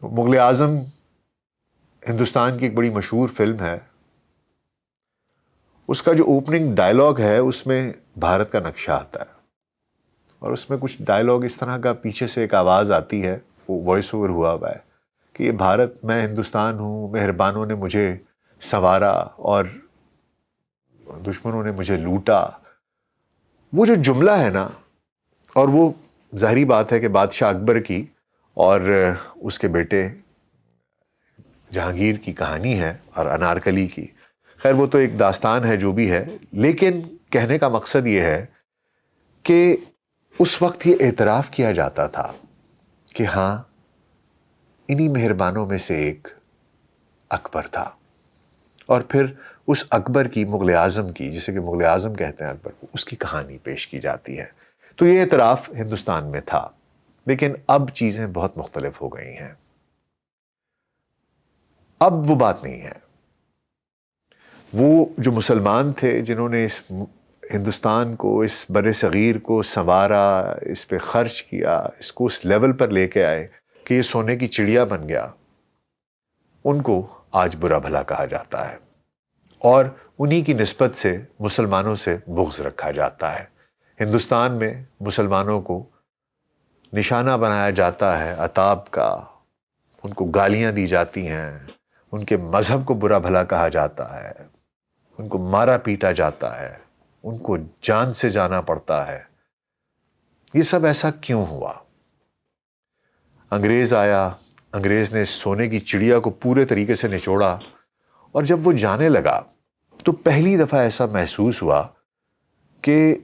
مغل اعظم ہندوستان کی ایک بڑی مشہور فلم ہے. اس کا جو اوپننگ ڈائلاگ ہے اس میں بھارت کا نقشہ آتا ہے، اور اس میں کچھ ڈائلاگ اس طرح کا پیچھے سے ایک آواز آتی ہے، وہ وائس اوور ہوا ہے کہ یہ بھارت، میں ہندوستان ہوں، مہربانوں نے مجھے سنوارا اور دشمنوں نے مجھے لوٹا. وہ جو جملہ ہے نا، اور وہ ظاہری بات ہے کہ بادشاہ اکبر کی اور اس کے بیٹے جہانگیر کی کہانی ہے اور انارکلی کی. خیر وہ تو ایک داستان ہے جو بھی ہے، لیکن کہنے کا مقصد یہ ہے کہ اس وقت یہ اعتراف کیا جاتا تھا کہ ہاں، انہی مہربانوں میں سے ایک اکبر تھا. اور پھر اس اکبر کی، مغل اعظم کی، جسے کہ مغل اعظم کہتے ہیں اکبر کو، اس کی کہانی پیش کی جاتی ہے. تو یہ اعتراف ہندوستان میں تھا، لیکن اب چیزیں بہت مختلف ہو گئی ہیں. اب وہ بات نہیں ہے. وہ جو مسلمان تھے جنہوں نے اس ہندوستان کو، اس بر صغیر کو سنوارا، اس پہ خرچ کیا، اس کو اس لیول پر لے کے آئے کہ یہ سونے کی چڑیا بن گیا، ان کو آج برا بھلا کہا جاتا ہے، اور انہی کی نسبت سے مسلمانوں سے بغض رکھا جاتا ہے. ہندوستان میں مسلمانوں کو نشانہ بنایا جاتا ہے عتاب کا، ان کو گالیاں دی جاتی ہیں، ان کے مذہب کو برا بھلا کہا جاتا ہے، ان کو مارا پیٹا جاتا ہے، ان کو جان سے جانا پڑتا ہے. یہ سب ایسا کیوں ہوا؟ انگریز آیا، انگریز نے سونے کی چڑیا کو پورے طریقے سے نچوڑا، اور جب وہ جانے لگا تو پہلی دفعہ ایسا محسوس ہوا کہ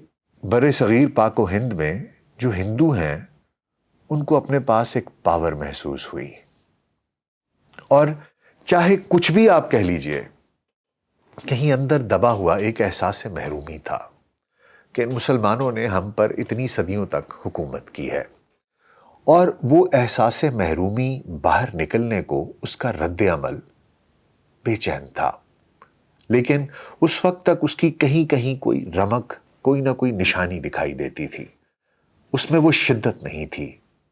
بر صغیر پاک و ہند میں جو ہندو ہیں ان کو اپنے پاس ایک پاور محسوس ہوئی. اور چاہے کچھ بھی آپ کہہ لیجئے، کہیں اندر دبا ہوا ایک احساس محرومی تھا کہ مسلمانوں نے ہم پر اتنی صدیوں تک حکومت کی ہے. اور وہ احساس محرومی باہر نکلنے کو، اس کا رد عمل بے چین تھا. لیکن اس وقت تک اس کی کہیں کہیں کوئی رمق، کوئی نہ کوئی نشانی دکھائی دیتی تھی. اس میں وہ شدت نہیں تھی،